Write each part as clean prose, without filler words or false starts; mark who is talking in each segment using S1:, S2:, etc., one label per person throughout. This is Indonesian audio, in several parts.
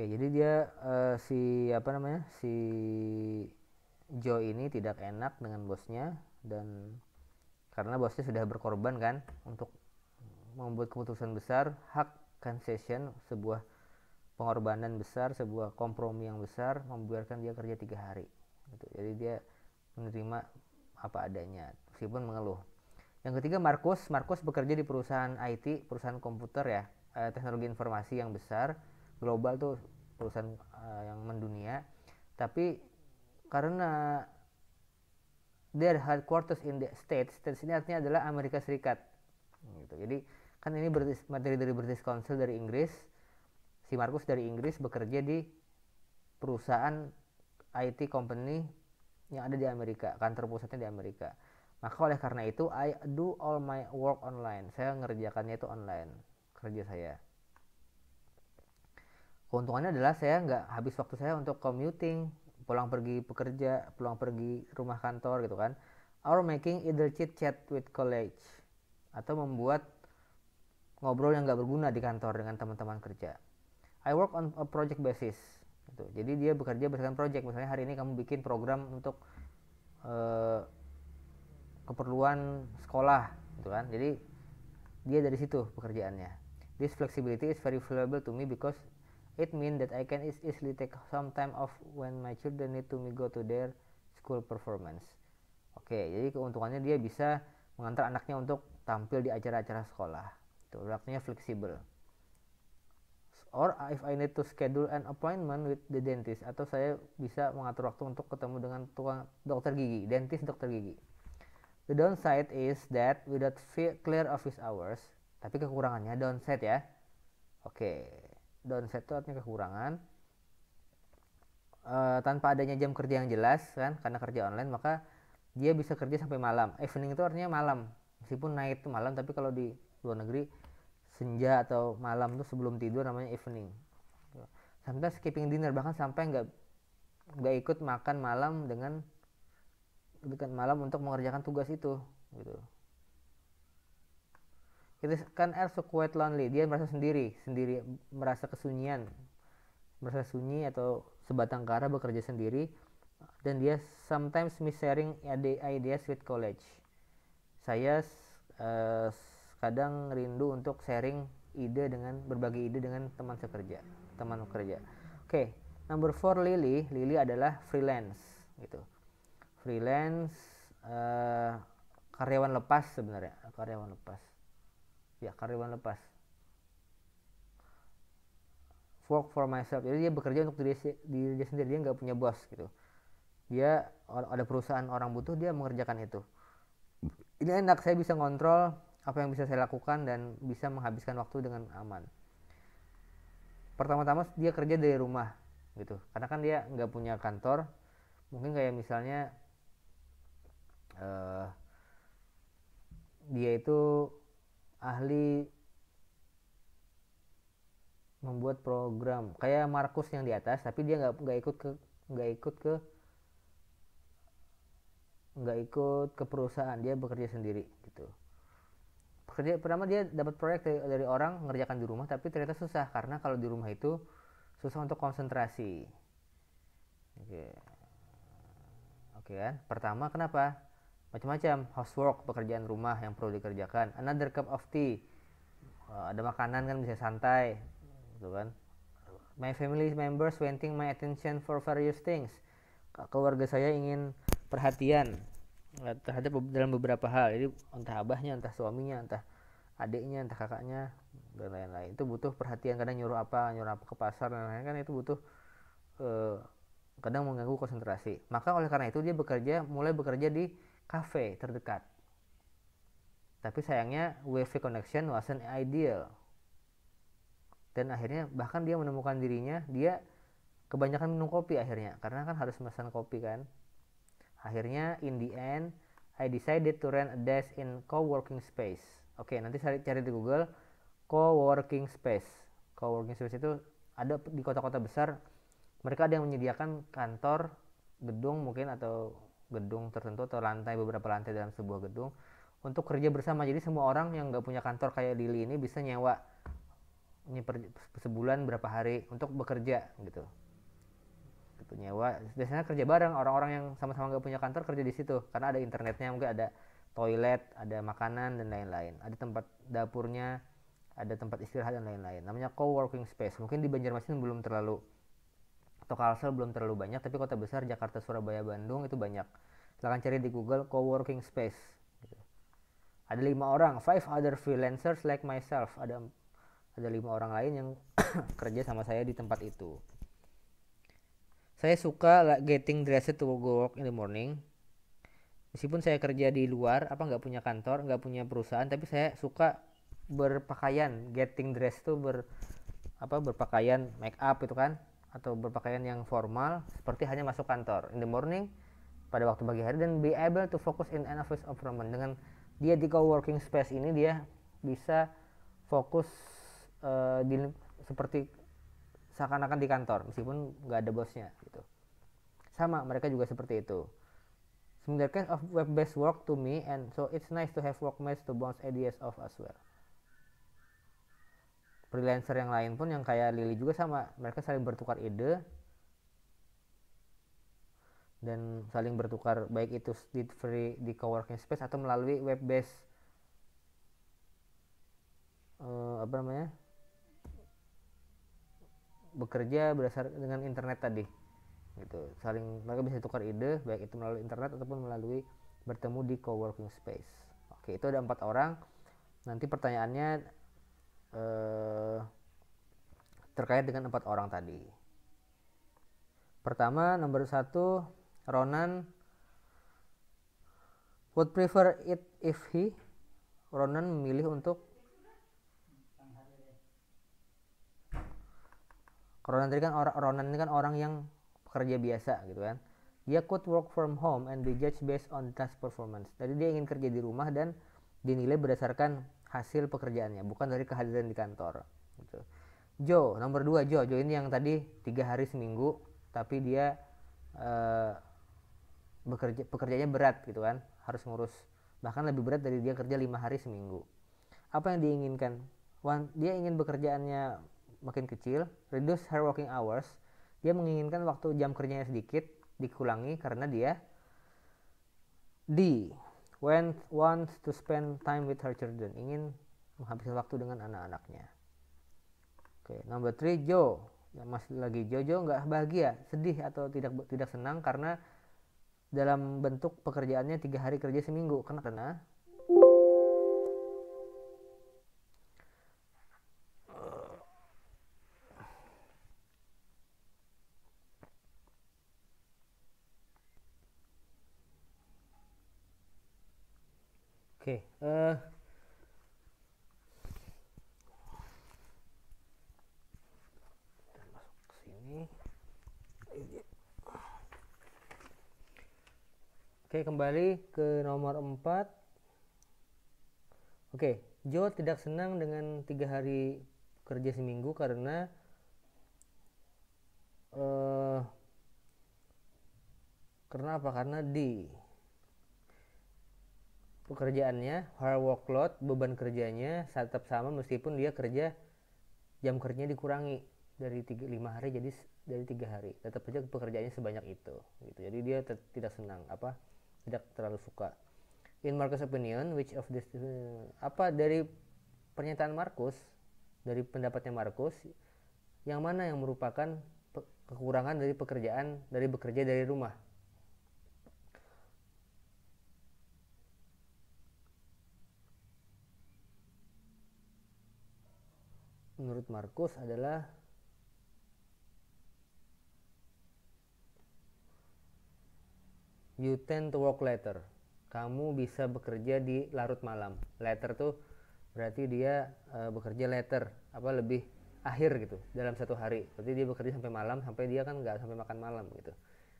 S1: Oke, jadi dia si Joe ini tidak enak dengan bosnya, dan karena bosnya sudah berkorban kan untuk membuat keputusan besar, hak concession, sebuah pengorbanan besar, sebuah kompromi yang besar, membiarkan dia kerja 3 hari gitu. Jadi dia menerima apa adanya meskipun mengeluh. Yang ketiga, Markus bekerja di perusahaan IT, perusahaan komputer ya, teknologi informasi yang besar, global tuh, perusahaan yang mendunia. Tapi karena their headquarters in the States ini artinya adalah Amerika Serikat gitu. Jadi kan ini materi dari British Council dari Inggris. Si Markus dari Inggris bekerja di perusahaan IT company yang ada di Amerika, kantor pusatnya di Amerika. Maka oleh karena itu I do all my work online. Saya ngerjakannya itu online, kerja saya. Keuntungannya adalah saya nggak habis waktu saya untuk commuting, pulang pergi bekerja, pulang pergi rumah kantor gitu kan, or making either chit chat with colleagues, atau membuat ngobrol yang nggak berguna di kantor dengan teman-teman kerja. I work on a project basis gitu. Jadi dia bekerja berdasarkan project. Misalnya hari ini kamu bikin program untuk eh, keperluan sekolah gitu kan. Jadi dia dari situ pekerjaannya. This flexibility is very valuable to me because it means that I can easily take some time off when my children need to me go to their school performance. Oke, jadi keuntungannya dia bisa mengantar anaknya untuk tampil di acara-acara sekolah. Itu waktunya fleksibel. Or if I need to schedule an appointment with the dentist, atau saya bisa mengatur waktu untuk ketemu dengan tukang dokter gigi, dokter gigi. The downside is that without clear office hours, tapi kekurangannya downside ya. Oke, downside itu artinya kekurangan. Tanpa adanya jam kerja yang jelas kan, karena kerja online, maka dia bisa kerja sampai malam. Evening itu artinya malam, meskipun night itu malam, tapi kalau di luar negeri senja atau malam tuh sebelum tidur namanya evening. Sometimes skipping dinner, bahkan sampai nggak ikut makan malam dengan malam untuk mengerjakan tugas itu gitu. It is kan also quite lonely. Dia merasa sendiri, merasa kesunyian, merasa sunyi atau sebatang kara bekerja sendiri, dan dia sometimes miss sharing ideas with colleagues. Saya kadang rindu untuk sharing berbagi ide dengan teman kerja. Oke, number 4, Lily adalah freelance gitu. Freelance, karyawan lepas sebenarnya, karyawan lepas. Work for myself. Jadi dia bekerja untuk diri dia sendiri, dia nggak punya bos gitu. Dia ada perusahaan orang butuh, dia mengerjakan itu. Ini enak, saya bisa ngontrol apa yang bisa saya lakukan dan bisa menghabiskan waktu dengan aman. Pertama-tama dia kerja dari rumah gitu, karena kan dia nggak punya kantor. Mungkin kayak misalnya dia itu ahli membuat program kayak Markus yang di atas, tapi dia nggak ikut ke perusahaan, dia bekerja sendiri gitu. Pertama dia dapat proyek dari orang ngerjakan di rumah, tapi ternyata susah karena kalau di rumah itu susah untuk konsentrasi. Oke kan, pertama kenapa, macam-macam housework, pekerjaan rumah yang perlu dikerjakan. Another cup of tea, ada makanan kan, bisa santai gitu kan. My family members wanting my attention for various things, keluarga saya ingin perhatian terhadap dalam beberapa hal. Jadi entah abahnya, entah suaminya, entah adiknya, entah kakaknya, dan lain-lain. Itu butuh perhatian. Kadang nyuruh apa ke pasar dan lain-lain kan, itu butuh kadang mengganggu konsentrasi. Maka oleh karena itu dia mulai bekerja di kafe terdekat. Tapi sayangnya wifi connection wasn't ideal. Dan akhirnya bahkan dia menemukan dirinya dia kebanyakan minum kopi akhirnya, karena kan harus memesan kopi kan. Akhirnya in the end I decided to rent a desk in co-working space. Oke, nanti cari di Google co-working space. Co-working space itu ada di kota-kota besar. Mereka ada yang menyediakan kantor, gedung mungkin, atau gedung tertentu, atau beberapa lantai dalam sebuah gedung untuk kerja bersama. Jadi semua orang yang nggak punya kantor kayak Lily ini bisa nyewa ini sebulan berapa hari untuk bekerja gitu. Gitu nyewa. Biasanya kerja bareng orang-orang yang sama-sama nggak punya kantor kerja di situ karena ada internetnya, mungkin ada toilet, ada makanan dan lain-lain, ada tempat dapurnya, ada tempat istirahat dan lain-lain. Namanya co-working space. Mungkin di Banjarmasin belum terlalu, atau Kalsel belum terlalu banyak, tapi kota besar Jakarta, Surabaya, Bandung itu banyak. Silahkan cari di Google co-working space. Gitu. Ada 5 orang, 5 other freelancers like myself. Ada 5 orang lain yang kerja sama saya di tempat itu. Saya suka getting dressed to go work in the morning. Meskipun saya kerja di luar, nggak punya kantor, nggak punya perusahaan, tapi saya suka berpakaian, getting dressed tuh berpakaian make up itu kan, atau berpakaian yang formal seperti hanya masuk kantor in the morning pada waktu pagi hari, dan be able to focus in an office environment. Dengan dia di co-working space ini dia bisa fokus seperti seakan-akan di kantor meskipun nggak ada bosnya gitu. Sama mereka juga seperti itu. Similar kind of web-based work to me, and so it's nice to have workmates to bounce ideas off as well. Freelancer yang lain pun yang kayak Lily juga sama, mereka saling bertukar ide dan saling bertukar, baik itu di coworking space atau melalui web-based bekerja berdasarkan dengan internet tadi. Gitu. Mereka bisa tukar ide baik itu melalui internet ataupun melalui bertemu di coworking space. Oke, itu ada 4 orang. Nanti pertanyaannya terkait dengan 4 orang tadi. Pertama, nomor 1, Ronan would prefer it if he. Ronan memilih untuk, Ronan ini kan orang yang pekerja biasa gitu kan. Dia could work from home and be judged based on task performance. Jadi dia ingin kerja di rumah dan dinilai berdasarkan hasil pekerjaannya, bukan dari kehadiran di kantor gitu. Joe, nomor 2, Joe ini yang tadi 3 hari seminggu, tapi dia pekerjaannya berat gitu kan, harus ngurus, bahkan lebih berat dari dia kerja 5 hari seminggu. Apa yang diinginkan? Dia ingin pekerjaannya makin kecil, reduce her working hours. Dia menginginkan waktu jam kerjanya sedikit dikurangi karena dia wants to spend time with her children, ingin menghabiskan waktu dengan anak-anaknya. Oke, nomor 3, Joe. Yang masih lagi Joe nggak bahagia, sedih atau tidak senang karena dalam bentuk pekerjaannya 3 hari kerja seminggu. Karena Oke, masuk ke sini. Oke, kembali ke nomor 4. Oke, Joe tidak senang dengan 3 hari kerja seminggu karena apa? Karena di pekerjaannya, her workload, beban kerjanya tetap sama meskipun dia jam kerjanya dikurangi dari 5 hari jadi dari 3 hari. Tetap saja pekerjaannya sebanyak itu gitu. Jadi dia tidak senang, tidak terlalu suka. In Marcus' opinion, which of this dari pernyataan Marcus, dari pendapatnya Marcus, yang mana yang merupakan kekurangan dari bekerja dari rumah? Menurut Marcus adalah you tend to work later. Kamu bisa bekerja di larut malam. Later tuh berarti dia bekerja later, lebih akhir gitu dalam satu hari. Berarti dia bekerja sampai malam, sampai dia kan nggak sampai makan malam gitu.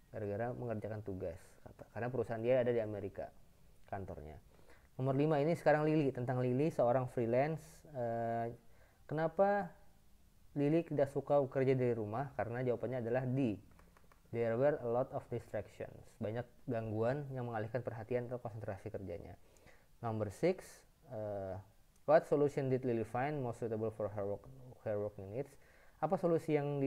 S1: Gara-gara mengerjakan tugas. Karena perusahaan dia ada di Amerika kantornya. Nomor 5 ini sekarang Lily, tentang Lily, seorang freelance. Kenapa Lily tidak suka bekerja dari rumah? Karena jawabannya adalah there were a lot of distractions. Banyak gangguan yang mengalihkan perhatian atau konsentrasi kerjanya. Number 6, what solution did Lily find most suitable for her her working needs. Apa solusi yang